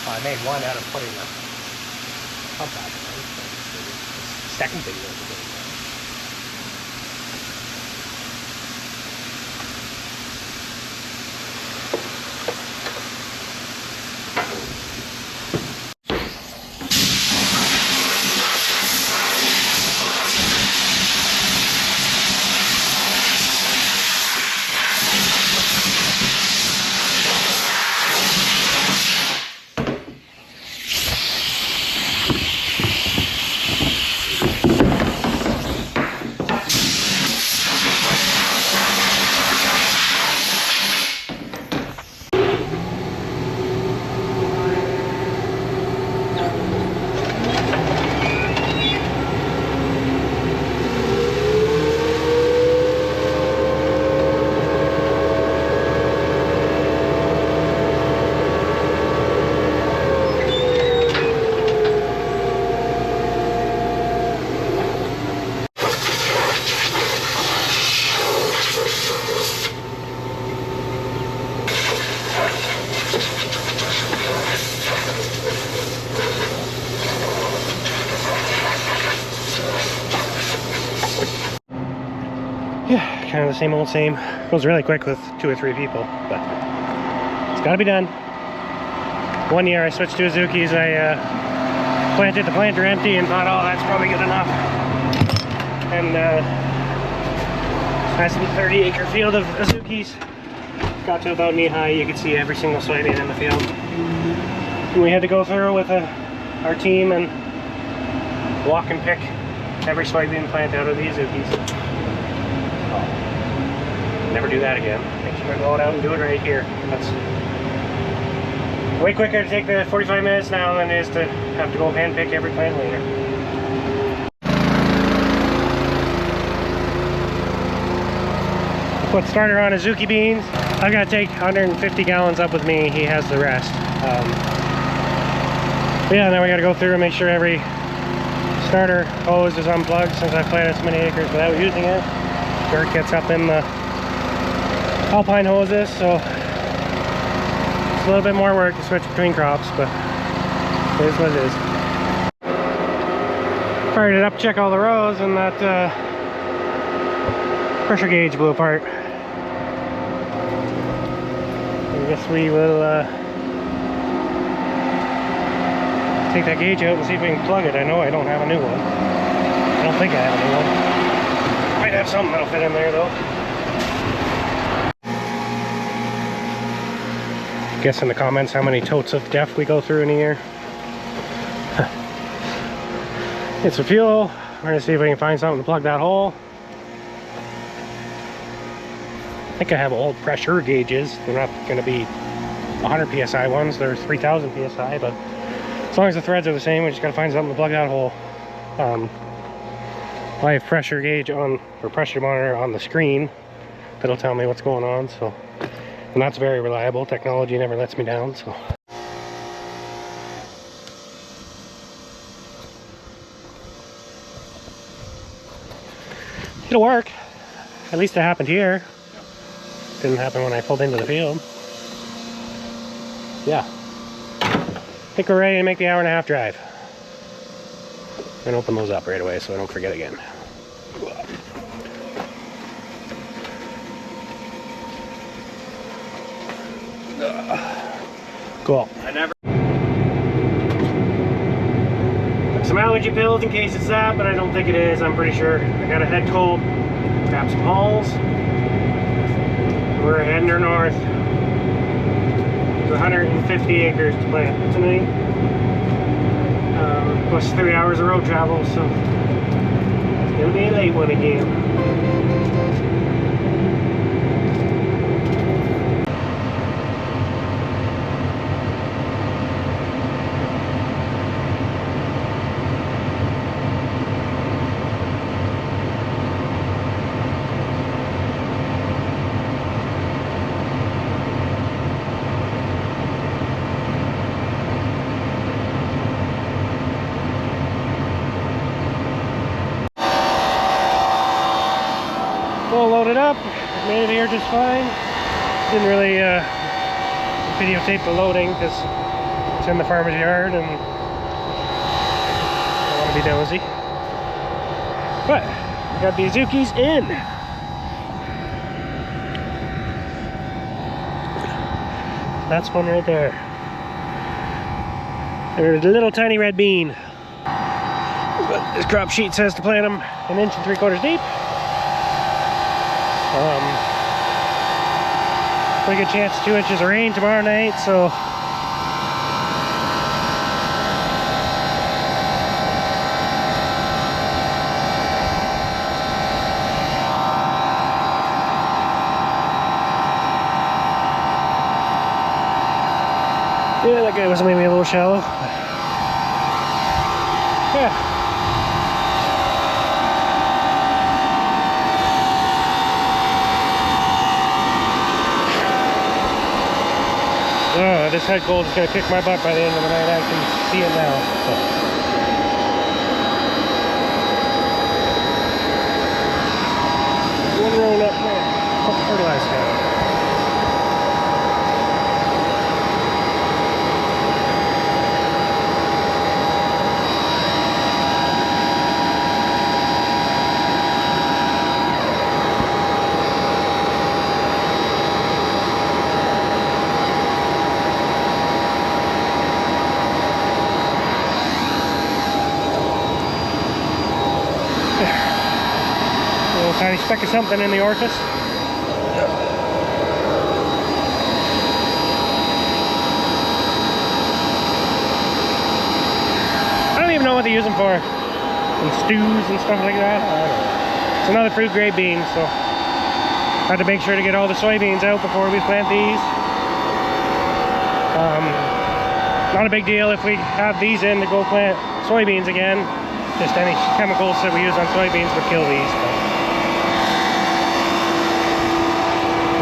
Well, I made one out of putting the pump back in. The second video was a good one. Yeah, kind of the same old same. Goes really quick with 2 or 3 people, but it's got to be done. One year I switched to Azuki's. I planted the planter empty and thought, oh, that's probably good enough. And nice little 30-acre field of Azuki's. Got to about knee high. You could see every single soybean in the field. And we had to go through with our team and walk and pick every soybean plant out of the Azuki's. Never do that again. Make sure I go out and do it right here. That's way quicker to take the 45 minutes now than it is to have to go hand pick every plant later. Put starter on Azuki beans. I've got to take 150 gallons up with me. He has the rest. But yeah, now we got to go through and make sure every starter hose is unplugged since I've planted so many acres without using it. Dirt gets up in the alpine hoses, so it's a little bit more work to switch between crops, but it is what it is. Fired it up, check all the rows, and that pressure gauge blew apart. I guess we will take that gauge out and see if we can plug it. I know I don't have a new one. I don't think I have a new one. Might have something that'll fit in there though. Guess in the comments how many totes of DEF we go through in a year. It's for fuel. We're gonna see if we can find something to plug that hole. I think I have old pressure gauges. They're not gonna be 100 psi ones. They're 3000 psi, but as long as the threads are the same, we just gotta find something to plug that hole. I have pressure gauge on, or pressure monitor on the screen that'll tell me what's going on, so, and that's very reliable. Technology never lets me down, so. It'll work. At least it happened here. Didn't happen when I pulled into the field. Yeah. I think we're ready to make the 1.5-hour drive. I'm gonna open those up right away so I don't forget again. Cool. Some allergy pills in case it's that, but I don't think it is. I'm pretty sure. I got a head cold. Grab some hulls. We're heading north. There's 150 acres to plant tonight. Plus 3 hours of road travel, so it's gonna be a late one again. Full loaded up, made it here just fine. Didn't really videotape the loading because It's in the farmer's yard and I don't want to be nosy. But we got the azukis in. That's one right there. There's a little tiny red bean. But this crop sheet says to plant them 1 3/4 inches deep. Pretty good chance of 2 inches of rain tomorrow night, so yeah, that guy was maybe a little shallow. Yeah. Oh, this head cold is going to kick my butt by the end of the night. I can see it now. One roll up there. Fertilize now. Tiny speck of something in the orifice. I don't even know what they use them for. In stews and stuff like that. I don't know. It's another fruit grade bean, so I had to make sure to get all the soybeans out before we plant these. Not a big deal if we have these in to go plant soybeans again. Just any chemicals that we use on soybeans would kill these.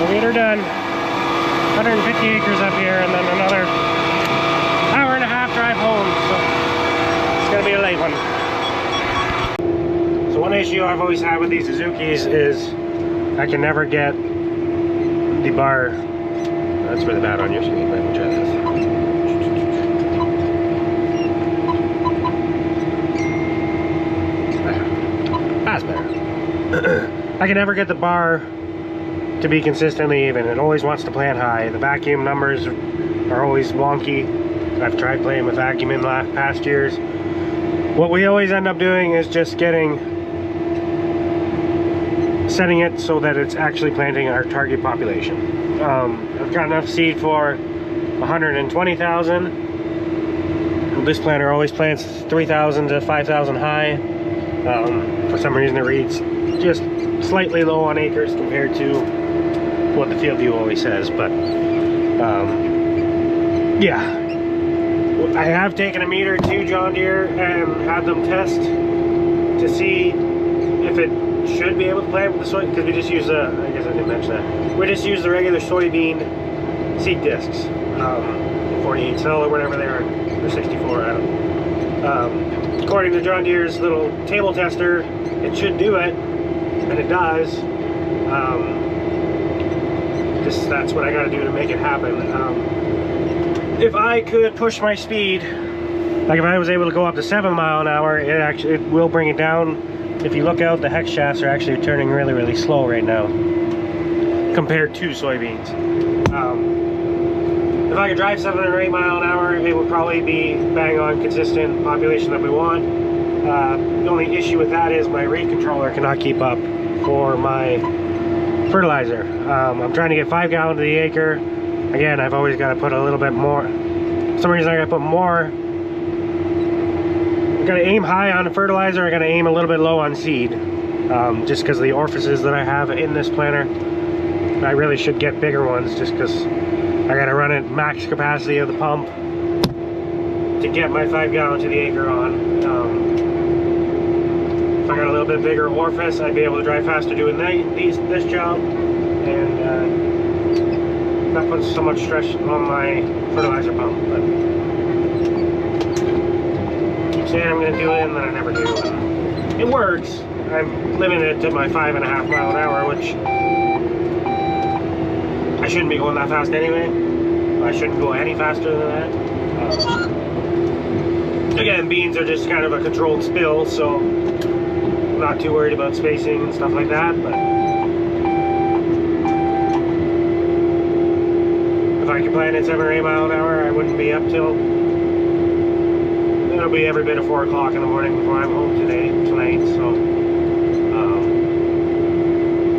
We'll get her done. 150 acres up here and then another hour and a half drive home, so it's gonna be a late one. So one issue I've always had with these azukis is I can never get the bar. That's really bad on your screen. Let me try this. That's better. I can never get the bar to be consistently even. It always wants to plant high. The vacuum numbers are always wonky. I've tried playing with vacuum in the past years. What we always end up doing is just setting it so that it's actually planting our target population. I've got enough seed for 120,000. This planter always plants 3,000 to 5,000 high. For some reason it reads just slightly low on acres compared to what the field view always says, but yeah, I have taken a meter to John Deere and had them test to see if it should be able to plant with the soy, because we just use I guess I didn't mention that, we just use the regular soybean seed discs, 48 cell or whatever they are, or 64, I don't know. According to John Deere's little table tester, it should do it, and it does. That's what I gotta do to make it happen. If I could push my speed, like if I was able to go up to 7 miles an hour, it will bring it down. If you look out, the hex shafts are actually turning really, really slow right now compared to soybeans. If I could drive 7 or 8 miles an hour, it would probably be bang on consistent population that we want. The only issue with that is my rate controller cannot keep up for my fertilizer. I'm trying to get 5 gallons to the acre. Again, I've always got to put a little bit more. For some reason I got to put more. I got to aim high on the fertilizer. I got to aim a little bit low on seed. Just because of the orifices that I have in this planter. I really should get bigger ones just because I got to run at max capacity of the pump to get my 5 gallons to the acre on. If I got a little bit bigger orifice, I'd be able to drive faster doing this job, and not put so much stress on my fertilizer pump. But I keep saying I'm going to do it, and then I never do. And it works. I'm limited to my 5.5 mile an hour, which I shouldn't be going that fast anyway. I shouldn't go any faster than that. Again, beans are just kind of a controlled spill, so I'm not too worried about spacing and stuff like that, but if I could plant at 7 or 8 mile an hour, I wouldn't be up till it'll be every bit of 4 o'clock in the morning before I'm home tonight, so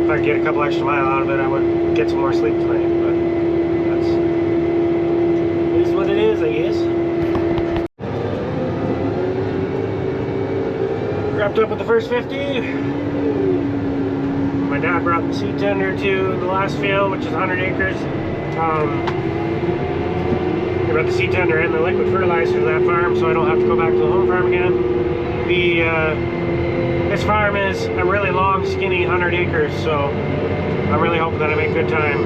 if I could get a couple extra mile out of it, I would get some more sleep tonight, but that's it is what it is, I guess. Wrapped up with the first 50. My dad brought the seed tender to the last field, which is 100 acres. He brought the seed tender and the liquid fertilizer to that farm, so I don't have to go back to the home farm again. This farm is a really long, skinny 100 acres, so I'm really hoping that I make good time.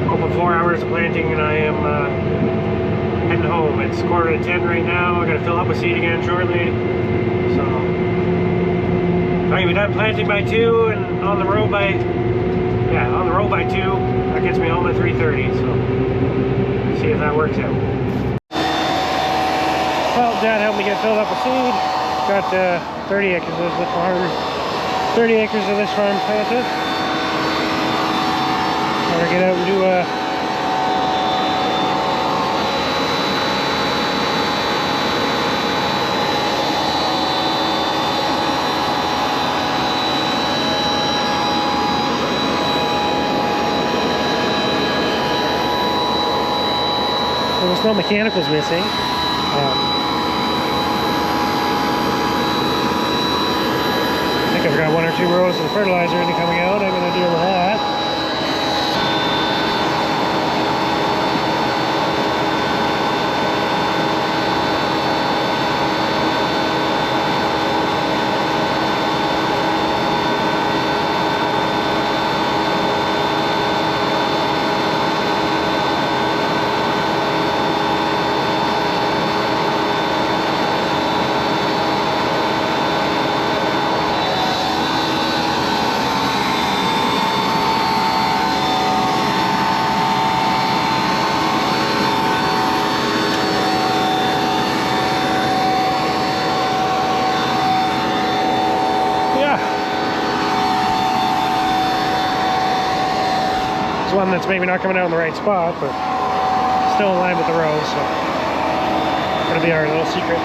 Hoping 4 hours of planting, and I am heading home. It's 9:45 right now. I gotta fill up with seed again shortly. So I can be done planting by 2 and on the road by 2. That gets me home at 3:30. So see if that works out. Well, Dad helped me get filled up with seed. Got 30 acres of this farm. 30 acres of this farm planted. I'm gonna get out and do there's no mechanicals missing. I think I've got 1 or 2 rows of fertilizer coming out. I'm going to deal with that. One that's maybe not coming out in the right spot, but still in line with the road, so gonna be our little secret.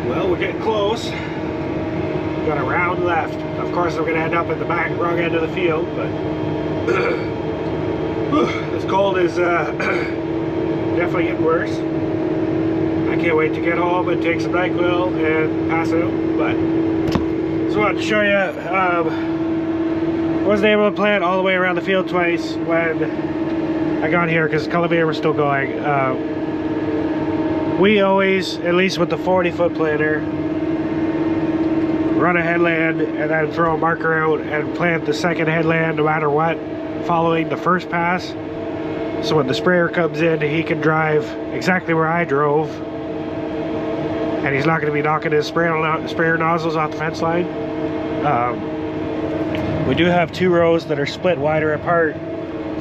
Well, we're getting close. We've got a round left. Of course, we're gonna end up at the back wrong end of the field, but this cold is definitely getting worse. I can't wait to get home and take some NyQuil and pass it out. But just wanted to show you. Wasn't able to plant all the way around the field twice when I got here because cultivator was still going. We always, at least with the 40-foot planter, run a headland and then throw a marker out and plant the second headland no matter what, following the first pass. So when the sprayer comes in, he can drive exactly where I drove, and he's not going to be knocking his sprayer nozzles off the fence line. We do have 2 rows that are split wider apart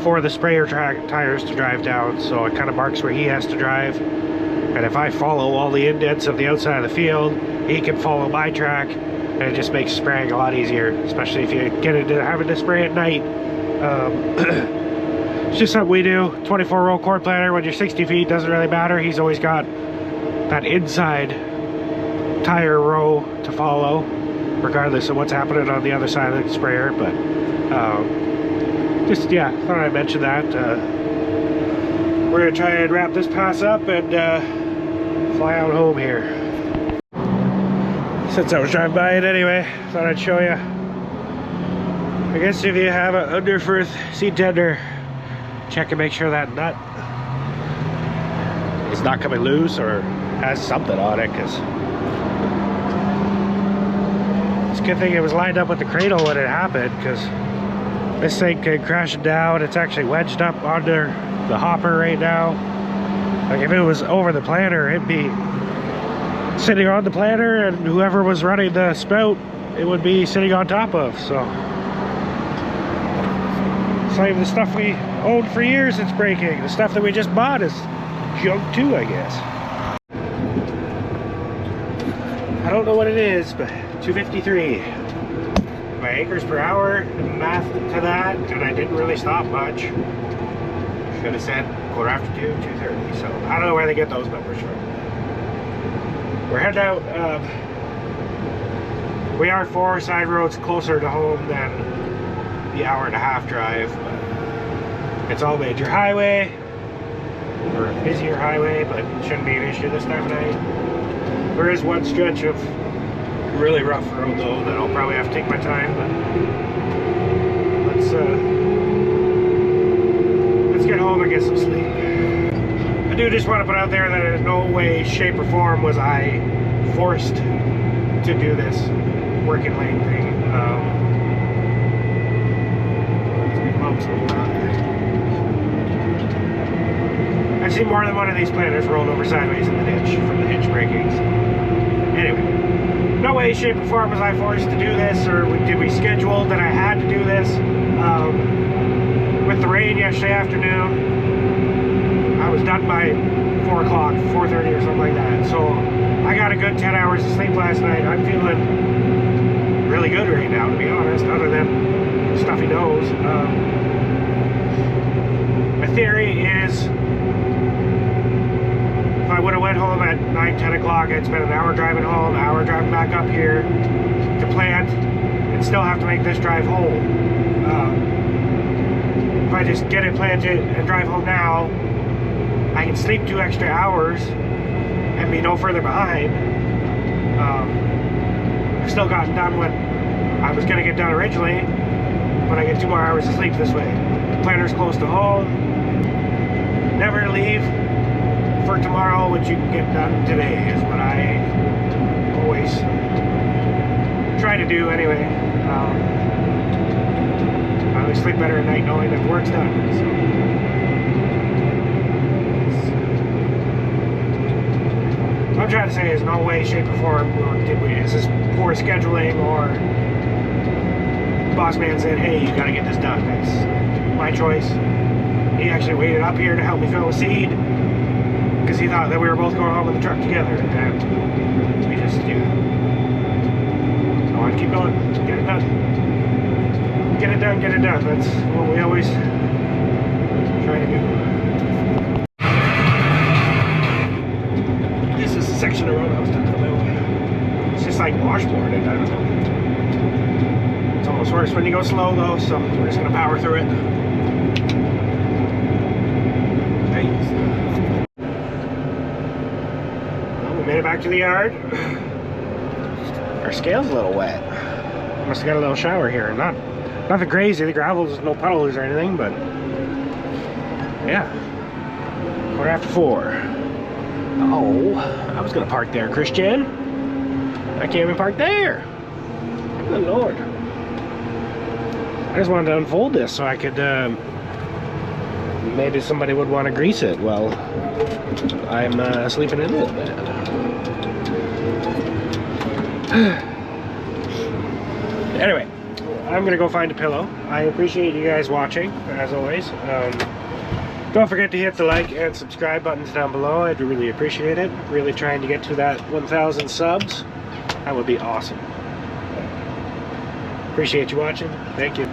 for the sprayer tires to drive down, so it kind of marks where he has to drive. And if I follow all the indents of the outside of the field, he can follow my track, and it just makes spraying a lot easier, especially if you get into having to spray at night. It's just something we do. 24-row cord planter, when you're 60 feet, doesn't really matter. He's always got that inside tire row to follow, regardless of what's happening on the other side of the sprayer. But just, yeah, thought I'd mention that. We're gonna try and wrap this pass up and fly out home here. Since I was driving by it anyway, thought I'd show you. I guess if you have an underfirth seed tender, check and make sure that nut is not coming loose or has something on it, because it's a good thing it was lined up with the cradle when it happened, because this thing came crashing down. It's actually wedged up under the hopper right now. Like if it was over the planter, it'd be sitting on the planter, and whoever was running the spout, it would be sitting on top of. So it's like the stuff we owned for years, it's breaking. The stuff that we just bought is junk too, I guess. I don't know what it is, but 253. My acres per hour, math to that, and I didn't really stop much. Should have said 2:15, 2:30. So I don't know where they get those numbers from. We're heading out. We are 4 side roads closer to home than the hour-and-a-half drive. But it's all major highway, or a busier highway, but it shouldn't be an issue this time of night. There is one stretch of really rough road though that I'll probably have to take my time, but let's get home and get some sleep. I do just want to put out there that in no way, shape, or form was I forced to do this working lane thing. I've seen more than one of these planters rolled over sideways in the ditch from the hitch breaking. So. Anyway, no way, shape, or form was I forced to do this, or did we schedule that I had to do this. With the rain yesterday afternoon, I was done by 4 o'clock, 4:30 or something like that. So I got a good 10 hours of sleep last night. I'm feeling really good right now, to be honest, other than stuffy nose. My theory is, if I would have went home at 9, 10 o'clock, I'd spend an hour driving home, an hour driving back up here to plant, and still have to make this drive home. If I just get it planted and drive home now, I can sleep 2 extra hours and be no further behind. I've still gotten done what I was going to get done originally, but I get 2 more hours of sleep this way. The planter's close to home. Never leave for tomorrow what you can get done today is what I always try to do anyway. I always sleep better at night knowing that the work's done. So. What I'm trying to say is no way, shape, or form is this poor scheduling or boss man said, hey, you gotta get this done. That's my choice. He actually waited up here to help me fill a seed because he thought that we were both going home in the truck together, and we just, I want to keep going, get it done. Get it done, get it done. That's what we always try to do. This is the section of road I was talking about. It's just like washboarded, I don't know. It's almost worse when you go slow though, so we're just going to power through it. Well, we made it back to the yard. Our scale's a little wet. Must have got a little shower here. Nothing crazy, the gravel's no puddles or anything, but yeah. 4:45. Oh, I was gonna park there, Christian. I can't even park there. Good Lord. I just wanted to unfold this so I could, maybe somebody would want to grease it. Well, I'm sleeping in a little bit. Anyway, I'm gonna go find a pillow. I appreciate you guys watching, as always. Don't forget to hit the like and subscribe buttons down below. I'd really appreciate it. Really trying to get to that 1,000 subs. That would be awesome. Appreciate you watching. Thank you.